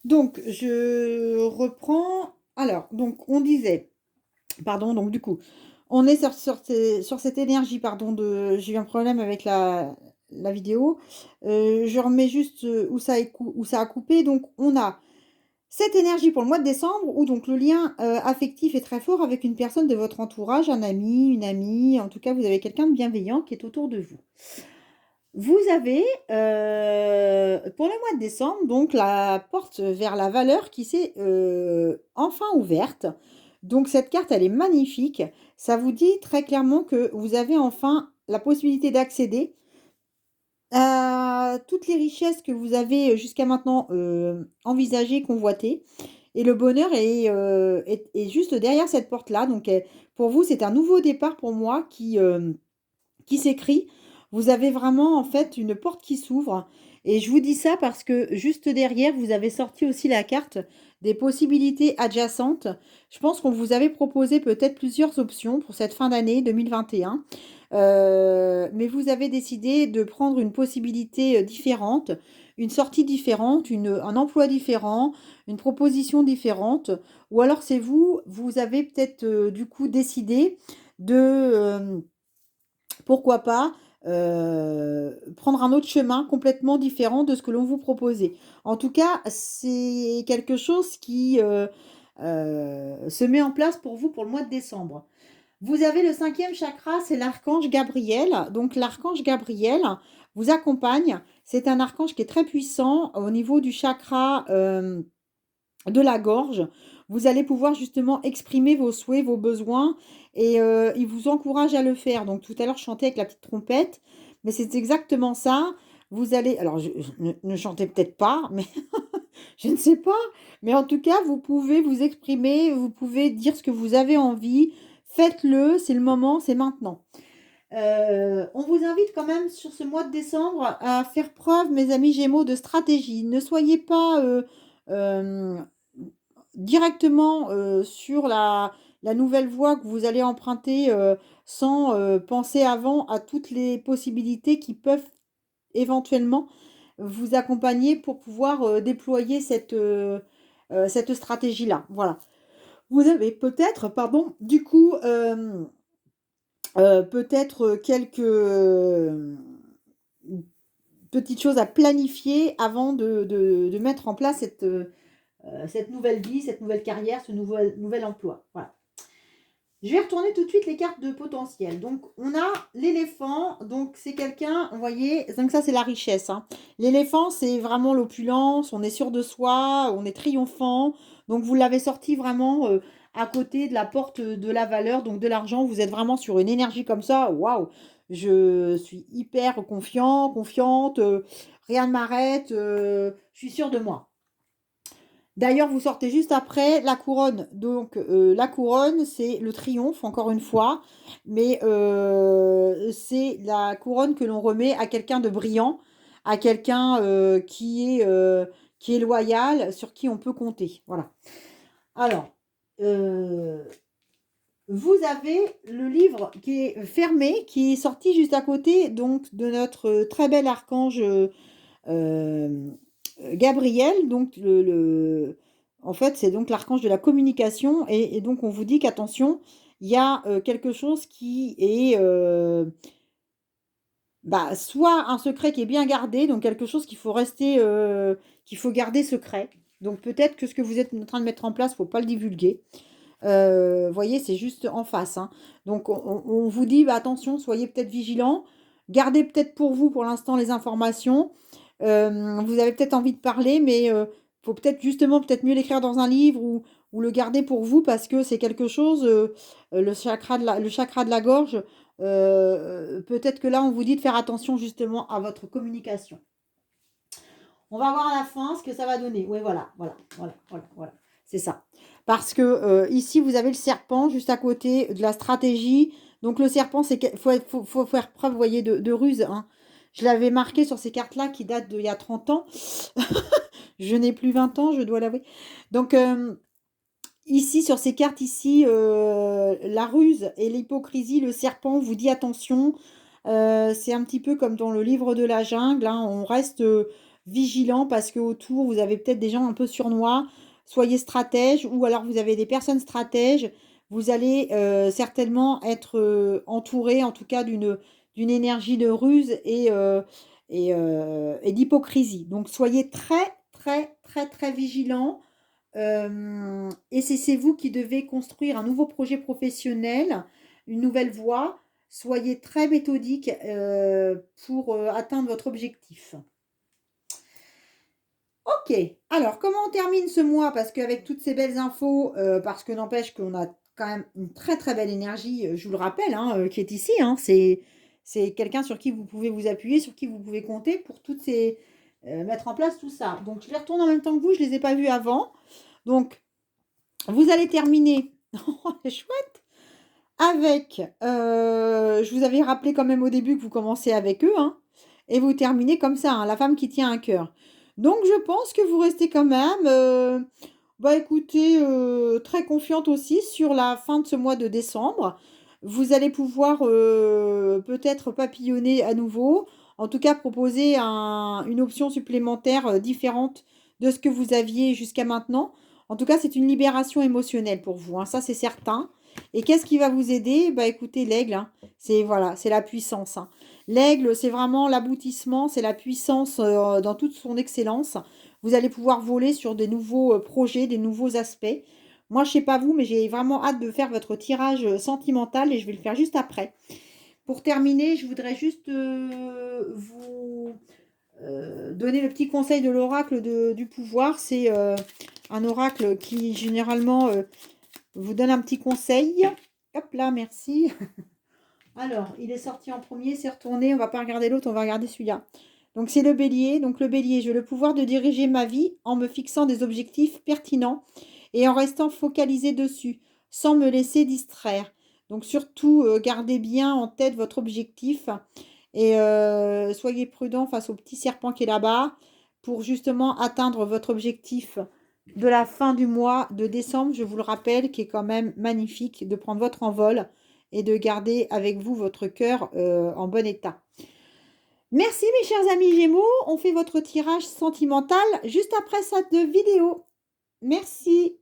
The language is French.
Donc, je reprends. Alors, donc, on disait, pardon, donc du coup, on est sur cette énergie, pardon, j'ai eu un problème avec la vidéo. Je remets juste où ça a coupé. Donc, on a cette énergie pour le mois de décembre où donc le lien affectif est très fort avec une personne de votre entourage, un ami, une amie, en tout cas, vous avez quelqu'un de bienveillant qui est autour de vous. Vous avez, pour le mois de décembre, donc la porte vers la valeur qui s'est enfin ouverte. Donc cette carte, elle est magnifique. Ça vous dit très clairement que vous avez enfin la possibilité d'accéder à toutes les richesses que vous avez jusqu'à maintenant envisagées, convoitées. Et le bonheur est juste derrière cette porte-là. Donc pour vous, c'est un nouveau départ pour moi qui s'écrit. Vous avez vraiment en fait une porte qui s'ouvre. Et je vous dis ça parce que juste derrière, vous avez sorti aussi la carte des possibilités adjacentes. Je pense qu'on vous avait proposé peut-être plusieurs options pour cette fin d'année 2021. Mais vous avez décidé de prendre une possibilité différente, une sortie différente, un emploi différent, une proposition différente. Ou alors c'est vous, vous avez peut-être du coup décidé de pourquoi pas prendre un autre chemin complètement différent de ce que l'on vous proposait. En tout cas, c'est quelque chose qui se met en place pour vous pour le mois de décembre. Vous avez le cinquième chakra, c'est l'archange Gabriel. Donc l'archange Gabriel vous accompagne. C'est un archange qui est très puissant au niveau du chakra de la gorge. Vous allez pouvoir justement exprimer vos souhaits, vos besoins, et il vous encourage à le faire. Donc tout à l'heure, je chantais avec la petite trompette, mais c'est exactement ça. Vous allez, alors ne chantez peut-être pas, mais je ne sais pas, mais en tout cas, vous pouvez vous exprimer, vous pouvez dire ce que vous avez envie. Faites-le, c'est le moment, c'est maintenant. On vous invite quand même sur ce mois de décembre à faire preuve, mes amis Gémeaux, de stratégie. Ne soyez pas euh, directement sur la nouvelle voie que vous allez emprunter sans penser avant à toutes les possibilités qui peuvent éventuellement vous accompagner pour pouvoir déployer cette stratégie-là. Voilà. Vous avez peut-être, pardon, du coup, peut-être quelques petites choses à planifier avant de mettre en place cette nouvelle vie, cette nouvelle carrière, ce nouvel emploi. Voilà. Je vais retourner tout de suite les cartes de potentiel. Donc, on a l'éléphant. Donc, c'est quelqu'un, vous voyez, donc ça, c'est la richesse. Hein. L'éléphant, c'est vraiment l'opulence. On est sûr de soi, on est triomphant. Donc, vous l'avez sorti vraiment à côté de la porte de la valeur, donc de l'argent. Vous êtes vraiment sur une énergie comme ça. Waouh! Je suis hyper confiant, confiante. Rien ne m'arrête. Je suis sûre de moi. D'ailleurs, vous sortez juste après la couronne. Donc, la couronne, c'est le triomphe, encore une fois. Mais c'est la couronne que l'on remet à quelqu'un de brillant, à quelqu'un qui est loyal, sur qui on peut compter. Voilà. Alors, euh, vous avez le livre qui est fermé, qui est sorti juste à côté donc de notre très bel archange euh, Gabriel, donc en fait, c'est donc l'archange de la communication, et donc on vous dit qu'attention, il y a quelque chose qui est soit un secret qui est bien gardé, donc quelque chose qu'il faut garder secret. Donc peut-être que ce que vous êtes en train de mettre en place, il ne faut pas le divulguer. Voyez, c'est juste en face. Hein. Donc on vous dit, attention, soyez peut-être vigilants. Gardez peut-être pour vous pour l'instant les informations. Vous avez peut-être envie de parler, mais il faut peut-être justement peut-être mieux l'écrire dans un livre ou le garder pour vous parce que c'est quelque chose, le chakra de la gorge. Peut-être que là, on vous dit de faire attention justement à votre communication. On va voir à la fin ce que ça va donner. Oui, voilà. C'est ça. Parce que ici, vous avez le serpent juste à côté de la stratégie. Donc, le serpent, faut faire preuve, vous voyez, de ruse. Hein. Je l'avais marqué sur ces cartes-là qui datent d'il y a 30 ans. Je n'ai plus 20 ans, je dois l'avouer. Donc, ici, sur ces cartes, ici, la ruse et l'hypocrisie, le serpent vous dit attention. C'est un petit peu comme dans le livre de la jungle. Hein, on reste vigilant parce que autour, vous avez peut-être des gens un peu surnois. Soyez stratège ou alors vous avez des personnes stratèges. Vous allez certainement être entouré, en tout cas, d'une énergie de ruse et d'hypocrisie. Donc, soyez très, très, très, très vigilants. Et c'est vous qui devez construire un nouveau projet professionnel, une nouvelle voie. Soyez très méthodique pour atteindre votre objectif. Ok, alors comment on termine ce mois? Parce qu'avec toutes ces belles infos, parce que n'empêche qu'on a quand même une très très belle énergie, je vous le rappelle, hein, qui est ici, hein, c'est quelqu'un sur qui vous pouvez vous appuyer, sur qui vous pouvez compter pour toutes ces, mettre en place tout ça. Donc je les retourne en même temps que vous, je ne les ai pas vus avant. Donc vous allez terminer, oh, c'est chouette, avec, je vous avais rappelé quand même au début que vous commencez avec eux, hein, et vous terminez comme ça, hein, la femme qui tient un cœur. Donc je pense que vous restez quand même, bah écoutez, très confiante aussi sur la fin de ce mois de décembre. Vous allez pouvoir peut-être papillonner à nouveau, en tout cas proposer une option supplémentaire différente de ce que vous aviez jusqu'à maintenant. En tout cas, c'est une libération émotionnelle pour vous, hein, ça c'est certain. Et qu'est-ce qui va vous aider? Bah écoutez, l'aigle, hein, c'est voilà, c'est la puissance, hein. L'aigle, c'est vraiment l'aboutissement, c'est la puissance dans toute son excellence. Vous allez pouvoir voler sur des nouveaux projets, des nouveaux aspects. Moi, je sais pas vous, mais j'ai vraiment hâte de faire votre tirage sentimental et je vais le faire juste après. Pour terminer, je voudrais juste vous donner le petit conseil de l'oracle du pouvoir. C'est un oracle qui généralement vous donne un petit conseil. Hop là, merci. Alors, il est sorti en premier, c'est retourné. On va pas regarder l'autre, on va regarder celui-là. Donc, c'est le bélier. Donc, le bélier, j'ai le pouvoir de diriger ma vie en me fixant des objectifs pertinents et en restant focalisé dessus, sans me laisser distraire. Donc, surtout, gardez bien en tête votre objectif et soyez prudent face au petit serpent qui est là-bas pour justement atteindre votre objectif de la fin du mois de décembre, je vous le rappelle, qui est quand même magnifique, de prendre votre envol et de garder avec vous votre cœur en bon état. Merci mes chers amis Gémeaux, on fait votre tirage sentimental juste après cette vidéo. Merci.